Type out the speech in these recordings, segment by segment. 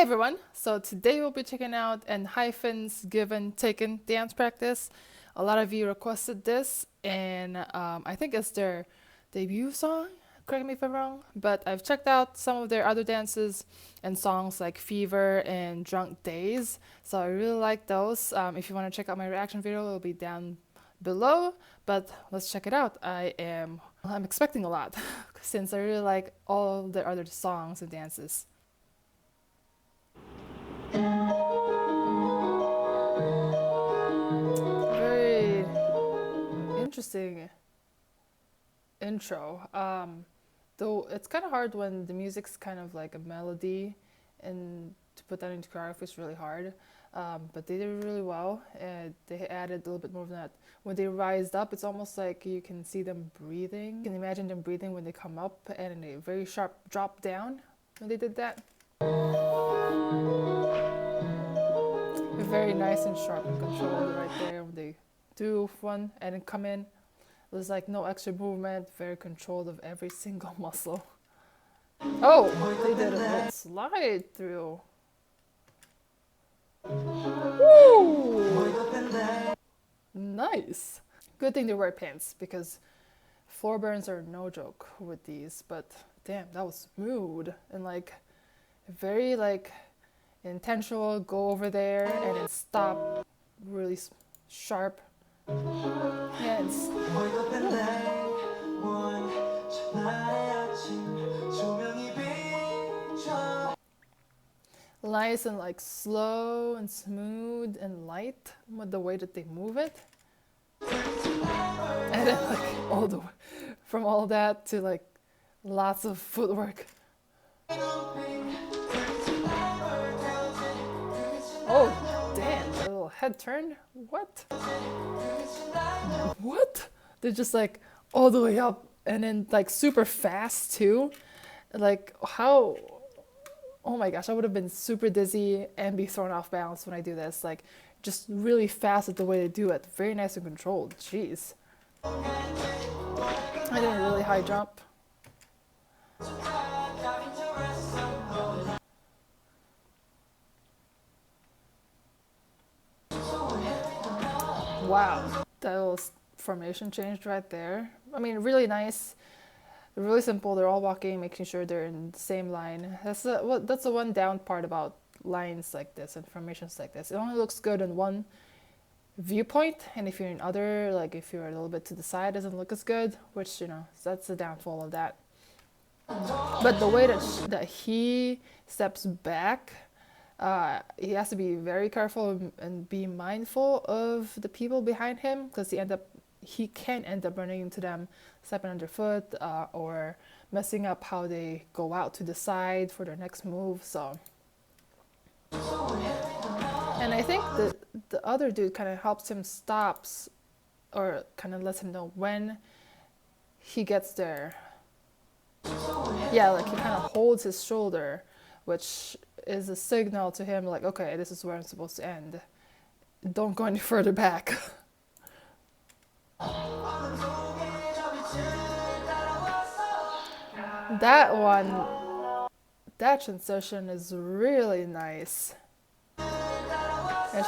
everyone! So today we'll be checking out Enhypen's Given Taken dance practice. A lot of you requested this, and I think it's their debut song. Correct me if I'm wrong, but I've checked out some of their other dances and songs like Fever and Drunk-Dazed. So I really like those. If you want to check out my reaction video, it'll be down below. But let's check it out. I'm expecting a lot since I really like all their other songs and dances. Very interesting intro. Though it's kind of hard when the music's kind of like a melody, and to put that into choreography is really hard. But they did it really well, and they added a little bit more of that. When they rised up, it's almost like you can see them breathing. You can imagine them breathing when they come up, and a very sharp drop down when they did that. Very nice and sharp and controlled right there when they do one and then come in. There's like no extra movement, very controlled of every single muscle. Oh, they did a little slide through. Woo! Nice. Good thing they wear pants because floor burns are no joke with these, but damn, that was smooth and like very like intentional, go over there and then stop, really sharp. Yes. Nice and like slow and smooth and light with the way that they move it. And then like all the way from all that to like lots of footwork. Oh, damn, a little head turn. What? What? They're just like all the way up and then like super fast too. Like how, oh my gosh, I would have been super dizzy and be thrown off balance when I do this. Like just really fast at the way they do it. Very nice and controlled. Jeez. I did a really high jump. Wow, that little formation changed right there. I mean, really nice, really simple. They're all walking, making sure they're in the same line. That's the one down part about lines like this and formations like this. It only looks good in one viewpoint, and if you're in other, like if you're a little bit to the side, it doesn't look as good, which, you know, that's the downfall of that. But the way that he steps back, he has to be very careful and be mindful of the people behind him, because he can end up running into them, stepping underfoot, or messing up how they go out to the side for their next move. So, and I think the other dude kind of helps him stops, or kind of lets him know when he gets there. Yeah, like he kind of holds his shoulder, which is a signal to him like, okay, this is where I'm supposed to end. Don't go any further back. That transition is really nice. And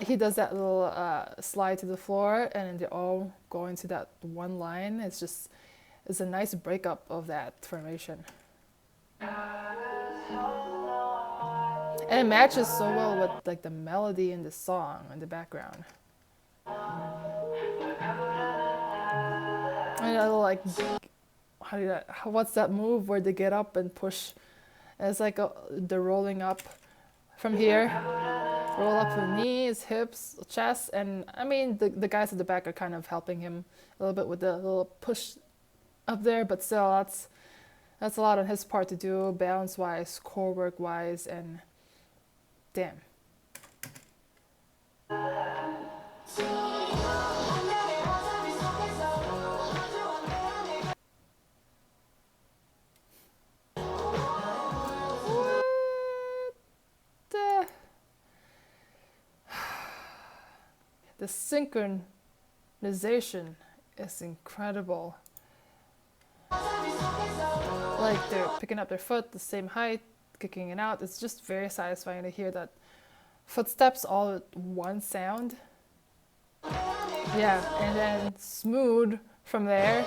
he does that little slide to the floor, and then they all go into that one line. It's a nice breakup of that formation. And it matches so well with like the melody in the song in the background. And a little like, what's that move where they get up and push? And it's like they're rolling up from here. Roll up the knees, hips, chest, and I mean the guys at the back are kind of helping him a little bit with the little push up there, but still that's a lot on his part to do, balance wise, core work wise, and damn. The synchronization is incredible. Like they're picking up their foot the same height, kicking it out. It's just very satisfying to hear that footsteps all at one sound. Yeah, and then smooth from there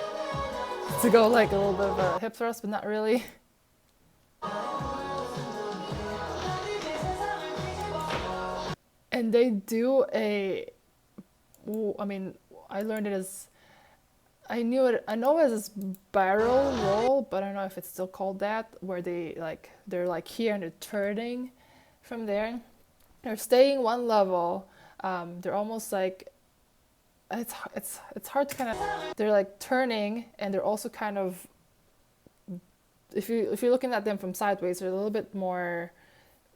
to go like a little bit of a hip thrust, but not really. And they do I mean, I learned it as, I know it as a barrel roll, but I don't know if it's still called that, where they're like here and they're turning from there. They're staying one level. They're almost like, it's hard to kind of, they're like turning, and they're also kind of, if you're looking at them from sideways, they're a little bit more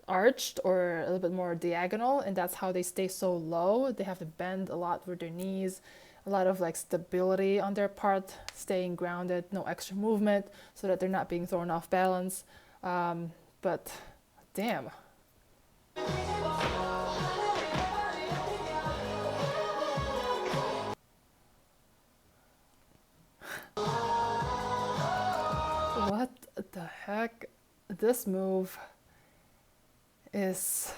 arched or a little bit more diagonal, and that's how they stay so low. They have to bend a lot with their knees, a lot of like stability on their part, staying grounded, no extra movement, so that they're not being thrown off balance. But damn. What the heck? This move is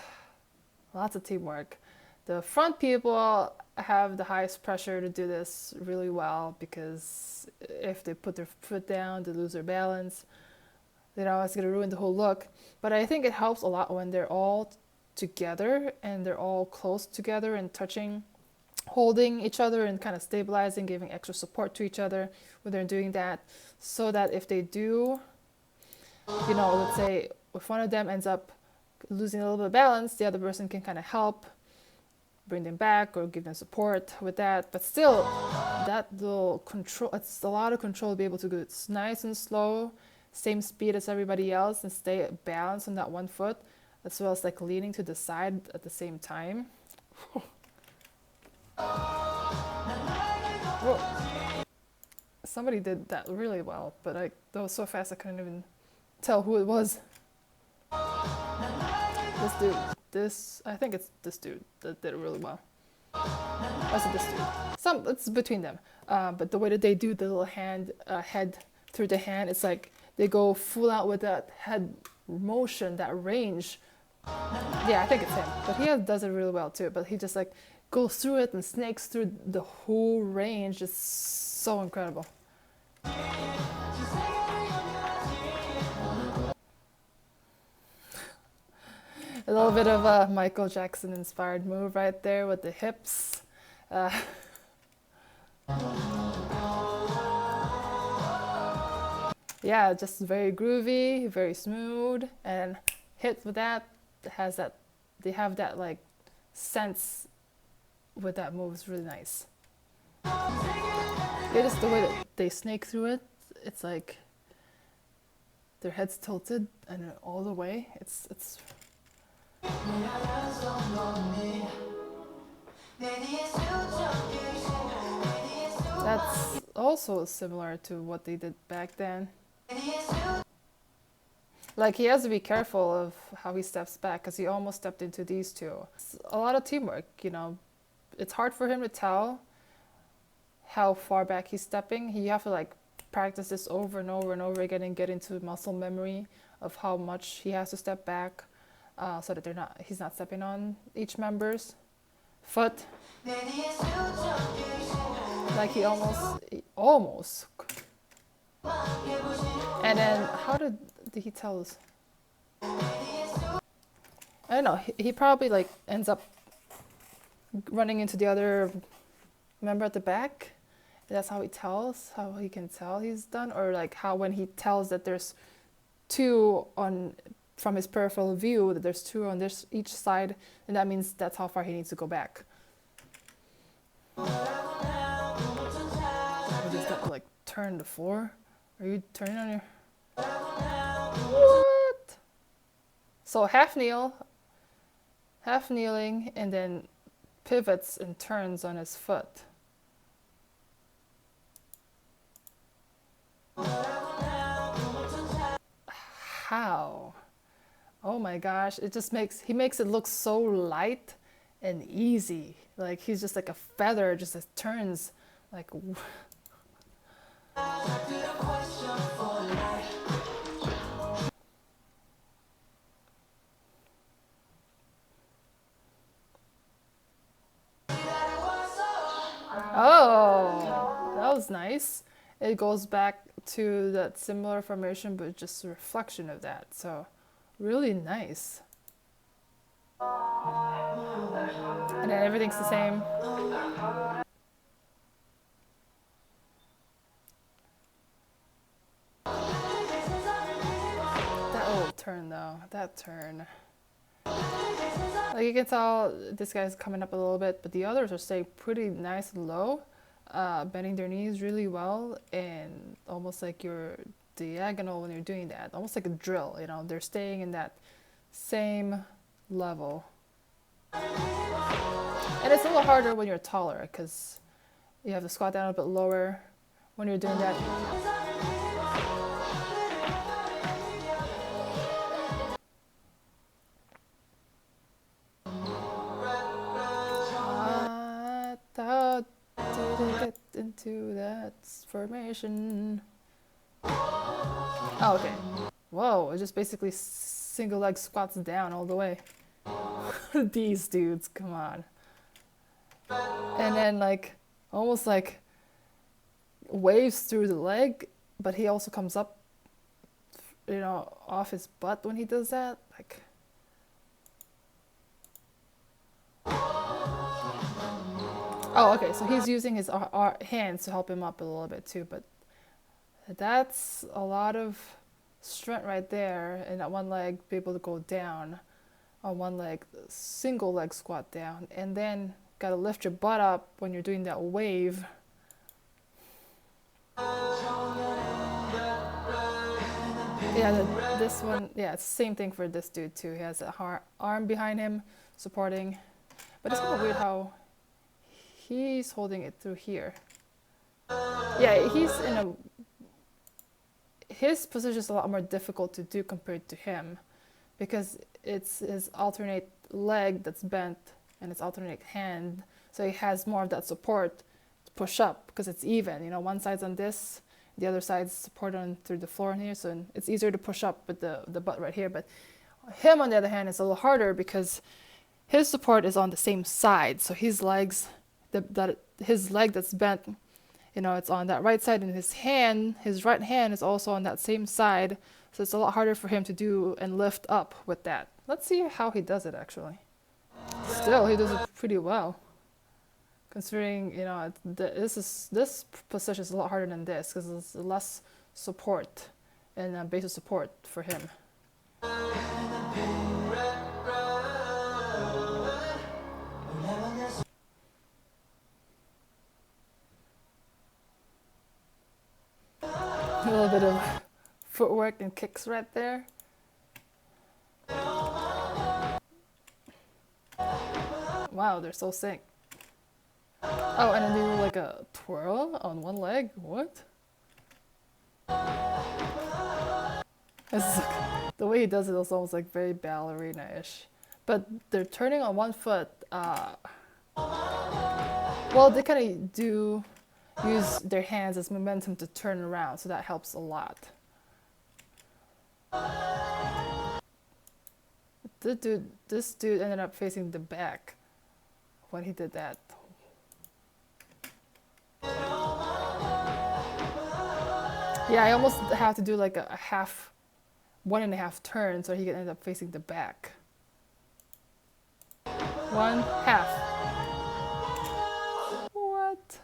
lots of teamwork. The front people have the highest pressure to do this really well, because if they put their foot down, they lose their balance. You know, it's gonna ruin the whole look. But I think it helps a lot when they're all together and they're all close together and touching, holding each other and kind of stabilizing, giving extra support to each other when they're doing that, so that if they do, you know, let's say if one of them ends up losing a little bit of balance, the other person can kind of help bring them back or give them support with that. But still, that little control, it's a lot of control to be able to go nice and slow, same speed as everybody else, and stay balanced on that one foot, as well as like leaning to the side at the same time. Whoa. Somebody did that really well, but that was so fast I couldn't even tell who it was. This dude, I think it's this dude that did it really well. Was it this dude? It's between them. But the way that they do the little head through the hand, it's like they go full out with that head motion, that range. Yeah, I think it's him. But he does it really well too. But he just like goes through it and snakes through the whole range. It's so incredible. A little bit of a Michael Jackson inspired move right there with the hips. Yeah, just very groovy, very smooth, and hit with that. They have that like sense with that move. Is really nice. Yeah, just the way that they snake through it. It's like their heads tilted and all the way. It's that's also similar to what they did back then. Like, he has to be careful of how he steps back, because he almost stepped into these two. It's a lot of teamwork, you know. It's hard for him to tell how far back he's stepping. You have to like practice this over and over and over again and get into muscle memory of how much he has to step back, so that he's not stepping on each member's foot. Like he almost. And then how did he tell us? I don't know. He probably like ends up running into the other member at the back. That's how he can tell he's done, or like how when he tells that there's two from his peripheral view, that there's two on each side, and that means that's how far he needs to go back. I just got to like turn the floor. Are you turning on your... What? So half kneeling, and then pivots and turns on his foot. How? Oh my gosh, he makes it look so light and easy. Like he's just like a feather, just turns like... Oh, that was nice. It goes back to that similar formation, but just a reflection of that. So, really nice. And then everything's the same. That little turn though, that turn. Like you can tell this guy's coming up a little bit, but the others are staying pretty nice and low, bending their knees really well, and almost like you're diagonal when you're doing that, almost like a drill, you know, they're staying in that same level. And it's a little harder when you're taller because you have to squat down a bit lower when you're doing that. I thought to get into that formation. Oh, okay. Whoa, it just basically single leg squats down all the way. These dudes, come on. And then like almost like waves through the leg, but he also comes up, you know, off his butt when he does that. Like, oh, okay, so he's using his hands to help him up a little bit too, but that's a lot of strength right there, and that one leg be able to go down on one leg, single leg squat down, and then gotta lift your butt up when you're doing that wave. Yeah, this one, yeah, it's the same thing for this dude too. He has a arm behind him supporting, but it's kind of weird how he's holding it through here. Yeah, he's in a, his position is a lot more difficult to do compared to him because it's his alternate leg that's bent and his alternate hand, so he has more of that support to push up because it's even, you know, one side's on this, the other side's supported on through the floor in here, so it's easier to push up with the butt right here. But him on the other hand is a little harder because his support is on the same side, so his legs, his leg that's bent, you know, it's on that right side, and his right hand is also on that same side, so it's a lot harder for him to do and lift up with that. Let's see how he does it actually. Still, he does it pretty well, considering, you know, this position is a lot harder than this because there's less support and base of support for him. A little bit of footwork and kicks right there. Wow, they're so sick. Oh, and then they do like a twirl on one leg. What? It's like, the way he does it is almost like very ballerina-ish. But they're turning on one foot. Well, they kind of do use their hands as momentum to turn around, so that helps a lot. This dude ended up facing the back when he did that. Yeah, I almost have to do like a half, 1.5 turn so he can end up facing the back. 1/2. What?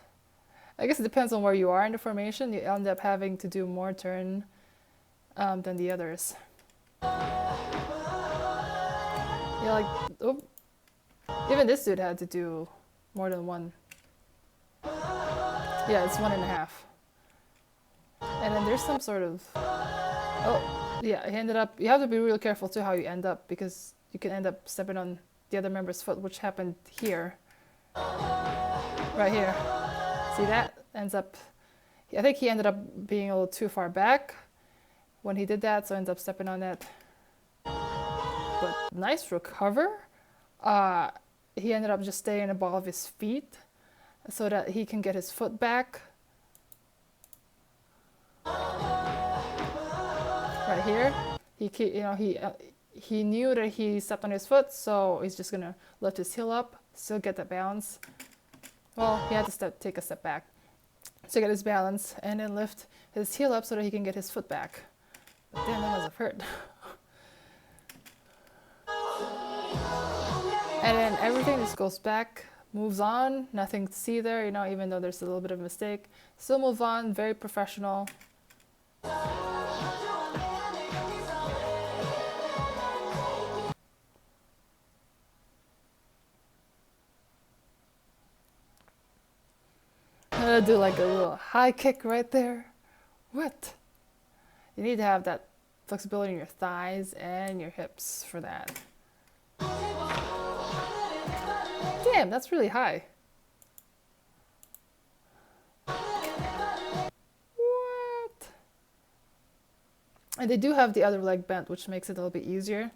I guess it depends on where you are in the formation. You end up having to do more turn than the others. Yeah, like, oh, even this dude had to do more than one. Yeah, it's 1.5. And then there's some sort of, oh, yeah, he ended up, you have to be real careful too how you end up, because you can end up stepping on the other member's foot, which happened here. Right here. See that? Ends up, I think he ended up being a little too far back when he did that, so ends up stepping on that. But nice recover. He ended up just staying above his feet so that he can get his foot back. Right here, he knew that he stepped on his foot, so he's just gonna lift his heel up, still get that bounce. Well, he had to take a step back to get his balance and then lift his heel up so that he can get his foot back. But damn, that must have hurt. And then everything just goes back, moves on, nothing to see there, you know, even though there's a little bit of a mistake. Still move on, very professional. I'm gonna do like a little high kick right there. What? You need to have that flexibility in your thighs and your hips for that. Damn, that's really high. What? And they do have the other leg bent, which makes it a little bit easier.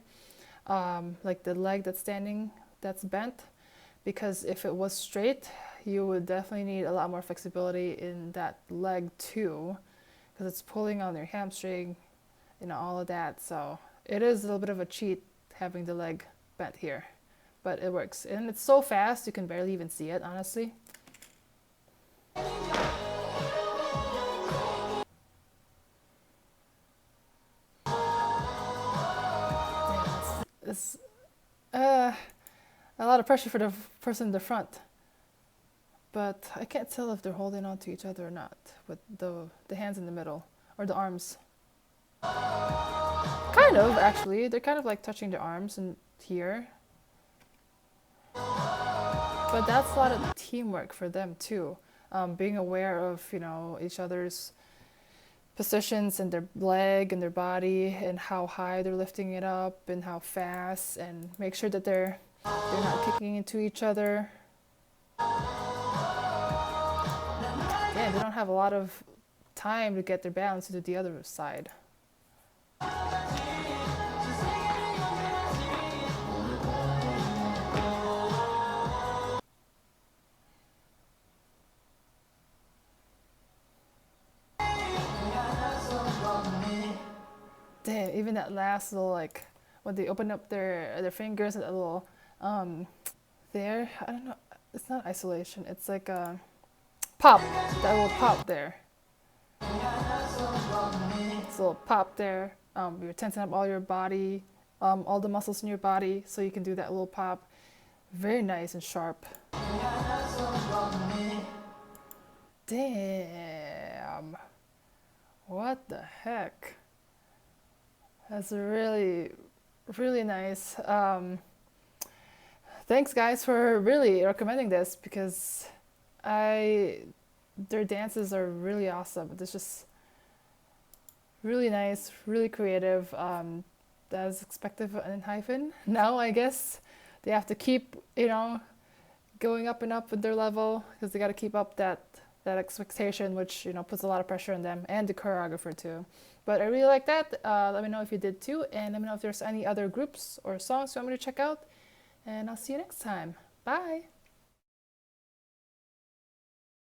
Like the leg that's standing, that's bent. Because if it was straight, you would definitely need a lot more flexibility in that leg too. Because it's pulling on your hamstring, you know, all of that. So it is a little bit of a cheat having the leg bent here. But it works. And it's so fast, you can barely even see it, honestly. It's a lot of pressure for the person in the front. But I can't tell if they're holding on to each other or not with the hands in the middle or the arms. Kind of, actually. They're kind of like touching the arms and here. But that's a lot of teamwork for them too. Being aware of, you know, each other's positions and their leg and their body and how high they're lifting it up and how fast, and make sure that they're not kicking into each other. Yeah, they don't have a lot of time to get their balance to the other side. Damn, even that last little, like, when they open up their fingers, that little, there, I don't know, it's not isolation, it's like a pop, that little pop there. It's a little pop there. You're tensing up all your body, all the muscles in your body, so you can do that little pop. Very nice and sharp. Damn. What the heck? That's really, really nice. Thanks guys for really recommending this, because their dances are really awesome. It's just really nice, really creative. As expected of Enhypen. Now I guess they have to keep, you know, going up and up with their level, because they got to keep up that expectation, which, you know, puts a lot of pressure on them and the choreographer too. But I really like that. Let me know if you did too, and let me know if there's any other groups or songs you want me to check out. And I'll see you next time. Bye!